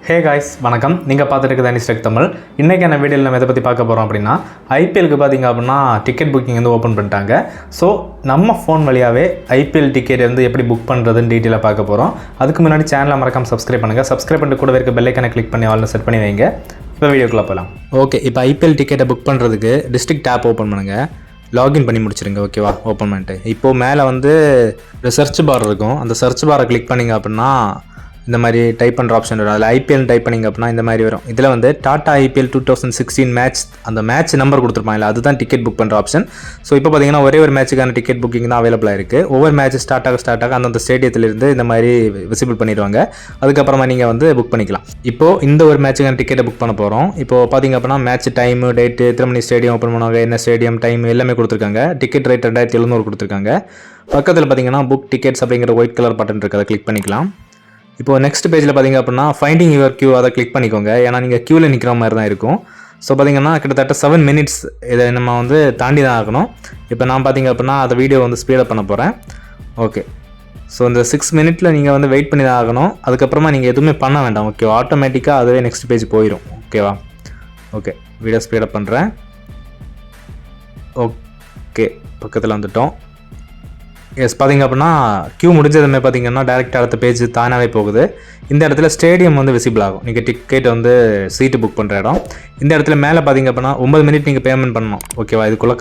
Hey guys வணக்கம். நீங்கள் பார்த்துட்டு அனிஸ்டெக் தமிழ். இன்றைக்கான வீடியோவில் நம்ம எதை பற்றி பார்க்க போகிறோம் அப்படின்னா, ஐபிஎலுக்கு பார்த்திங்க அப்படின்னா டிக்கெட் புக்கிங் வந்து ஓப்பன் பண்ணிட்டாங்க. ஸோ நம்ம ஃபோன் வழியாகவே ஐபிஎல் டிக்கெட் வந்து எப்படி புக் பண்ணுறதுன்னு டீட்டெயிலாக பார்க்க போகிறோம். அதுக்கு முன்னாடி சேனலை மறக்காமல் சப்ஸ்கிரைப் பண்ணுங்கள். சப்ஸ்கிரைப் பண்ணிட்டு கூட இருக்க பெல் ஐக்கானை கிளிக் பண்ணி ஆல்னு செட் பண்ணி வைங்க. இப்போ வீடியோக்குள்ளே போகலாம். ஓகே, இப்போ ஐபிஎல் டிக்கெட்டை புக் பண்ணுறதுக்கு டிஸ்ட்ரிக்ட் ஆப் ஓப்பன் பண்ணுங்கள். லாகின் பண்ணி முடிச்சிருங்க. ஓகேவா? ஓப்பன் பண்ணிட்டு இப்போது மேலே வந்து சர்ச் பார் இருக்கும். அந்த சர்ச் பாரை கிளிக் பண்ணிங்க அப்படின்னா இந்த மாதிரி டைப் பண்ணுற ஆப்ஷன் வரும். அதில் ஐபிஎல் டைப் பண்ணிங்க அப்படின்னா இந்த மாதிரி வரும். இதில் வந்து டாடா ஐபிஎல் 2016 மேட்ச், அந்த மேட்ச் நம்பர் கொடுத்துருப்பாங்க, அதுதான் டிக்கெட் புக் பண்ணுற ஆப்ஷன். ஸோ இப்போ பார்த்தீங்கன்னா ஒரே ஒரு மேட்சுக்கான டிக்கெட் புக்கிங் தான் அவைலபிளாக இருக்குது. ஒவ்வொரு மேட்ச் ஸ்டார்ட் ஆக அந்தந்த ஸ்டேடியத்திலிருந்து இந்த மாதிரி விசிபிள் பண்ணிடுவாங்க. அதுக்கப்புறமா நீங்கள் வந்து புக் பண்ணிக்கலாம். இப்போது இந்த ஒரு மேட்சுக்கான டிக்கெட்டை புக் பண்ண போகிறோம். இப்போது பார்த்தீங்க அப்படின்னா மேட்ச் டைமு, டேட்டு, எத்தனை மணி ஸ்டேடியம் ஓப்பன் பண்ணுவாங்க, என்ன ஸ்டேடியம், டைம் எல்லாமே கொடுத்துருக்காங்க. டிக்கெட் ரேட் 2700 கொடுத்துருக்காங்க. பக்கத்தில் பார்த்தீங்கன்னா புக் டிக்கெட்ஸ் அப்படிங்கிற ஒயிட் கலர் பட்டன் இருக்குது, அதை கிளிக் பண்ணிக்கலாம். இப்போது நெக்ஸ்ட் பேஜில் பார்த்திங்க அப்படின்னா ஃபைண்டிங் யுவர் கியூ, அதை கிளிக் பண்ணிக்கோங்க. ஏன்னா நீங்கள் க்யூவில் நிற்கிற மாதிரி தான் இருக்கும். ஸோ பார்த்திங்கன்னா கிட்டத்தட்ட 7 minutes இதை நம்ம வந்து தாண்டி தான் ஆகணும். இப்போ நான் பார்த்திங்க அப்படின்னா அதை வீடியோ வந்து ஸ்பீடப் பண்ண போகிறேன். ஓகே, ஸோ இந்த 6 minutes நீங்கள் வந்து வெயிட் பண்ணி தான் ஆகணும். அதுக்கப்புறமா நீங்கள் எதுவுமே பண்ண வேண்டாம். ஓகே, ஆட்டோமேட்டிக்காக அதுவே நெக்ஸ்ட் பேஜ் போயிடும். ஓகேவா? ஓகே, வீடியோ ஸ்பீடப் பண்ணுறேன். ஓகே, பக்கத்தில் வந்துட்டோம். எஸ், பார்த்திங்க அப்படின்னா க்யூ முடிஞ்சதுமே பார்த்திங்கன்னா டேரெக்டாக அடுத்த பேஜ் தானாகவே போகுது. இந்த இடத்துல ஸ்டேடியம் வந்து விசிபிள் ஆகும். நீங்கள் டிக்கெட் வந்து சீட்டு புக் பண்ணுற இடம். இந்த இடத்துல மேலே பார்த்திங்க அப்படின்னா 9 minutes நீங்கள் பேமெண்ட் பண்ணணும். ஓகேவா? இதுக்குள்ள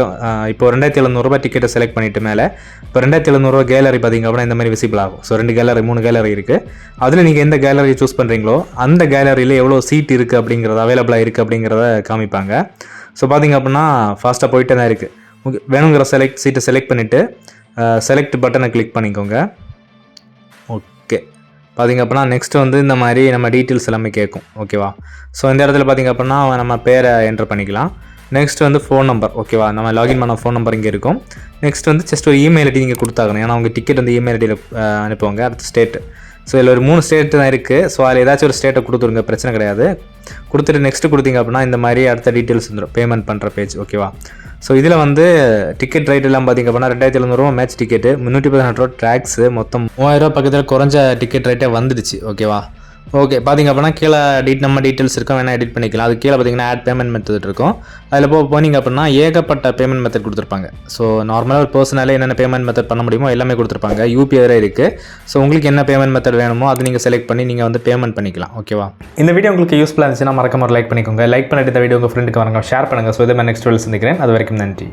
இப்போ 2700 டிக்கெட்டை செலக்ட் பண்ணிவிட்டு மேலே இப்போ 2700 கேலரி பார்த்திங்க அப்படின்னா இந்த மாதிரி விசிபிள் ஆகும். ஸோ 2 கேலரி 3 கேலரி இருக்குது. அதில் நீங்கள் எந்த கேலரி சூஸ் பண்ணுறீங்களோ அந்த கேலரியில் எவ்வளோ சீட் இருக்குது அப்படிங்கிறது, அவைலபிளாக இருக்குது அப்படிங்கிறத காமிப்பாங்க. ஸோ பார்த்திங்க அப்படின்னா ஃபாஸ்ட்டாக போயிட்டே தான் இருக்குது. ஓகே, வேணுங்கிற சீட்டை செலக்ட் பண்ணிவிட்டு செலக்ட் பட்டனை கிளிக் பண்ணிக்கோங்க. ஓகே, பார்த்திங்க அப்படின்னா நெக்ஸ்ட் வந்து இந்த மாதிரி நம்ம டீட்டெயில்ஸ் எல்லாமே கேட்கும். ஓகேவா? ஸோ இந்த இடத்துல பார்த்திங்க அப்படின்னா நம்ம பேரை என்டர் பண்ணிக்கலாம். நெக்ஸ்ட் வந்து ஃபோன் நம்பர். ஓகேவா? நம்ம லாகின் பண்ண ஃபோன் நம்பர் இங்கே இருக்கும். நெக்ஸ்ட் வந்து ஜஸ்ட் ஒரு இமெயில் ஐடி நீங்கள் கொடுத்தாகணும். ஏன்னா உங்கள் டிக்கெட் வந்து இமெயில் ஐடியில் அனுப்புவாங்க. அடுத்த ஸ்டேட்டு. ஸோ இதில் ஒரு 3 ஸ்டேட்டு தான் இருக்குது. ஸோ அதில் ஏதாச்சும் ஒரு ஸ்டேட்டை கொடுத்துருங்க, பிரச்சனை கிடையாது. கொடுத்துட்டு நெக்ஸ்ட்டு கொடுத்தீங்க அப்படின்னா இந்த மாதிரி அடுத்த டீட்டெயில்ஸ் வந்துடும், பேமெண்ட் பண்ணுற பேஜ். ஓகேவா? ஸோ இதில் வந்து டிக்கெட் ரேட் எல்லாம் பார்த்திங்க அப்படின்னா 2700 மேட்ச் டிக்கெட்டு, 318 ட்ராக்ஸு, மொத்தம் 3000 பக்கத்தில் குறைஞ்ச டிக்கெட் ரேட்டே வந்துடுச்சு. ஓகேவா? ஓகே, பார்த்திங்க அப்படின்னா கீழே நம்ம டீட்டெயில்ஸ் இருக்கும், வேணால் எடிட் பண்ணிக்கலாம். அது கீழே பார்த்திங்கன்னா ஆட் பேமெண்ட் மெத்தட் இருக்கும். அதில் போனீங்க அப்படின்னா ஏகப்பட்ட பேமெண்ட் மெத்தட் கொடுத்துருப்பாங்க. ஸோ நார்மலாக ஒரு பர்சனாலே என்னென்ன பேமெண்ட் மெத்தட் பண்ண முடியுமோ எல்லாமே கொடுத்துருப்பாங்க. யூபிஐ வேறு இருக்குது. ஸோ உங்களுக்கு என்ன பேமெண்ட் மெத்தட் வேணுமோ அது நீங்கள் செலக்ட் பண்ணி நீங்கள் வந்து பேமெண்ட் பண்ணிக்கலாம். ஓகேவா? இந்த வீடியோ உங்களுக்கு யூஸ்ஃபுல்லாக இருந்துச்சுன்னா மறக்காம லைக் பண்ணிக்கோங்க. லைக் பண்ணிட்டு இந்த வீடியோ உங்கள் ஃப்ரெண்டுக்கு வரங்க ஷேர் பண்ணுங்கள். ஸோ இதை நான் நெக்ஸ்ட் வீடியோவில் சந்திக்கிறேன். அது வரைக்கும் நன்றி.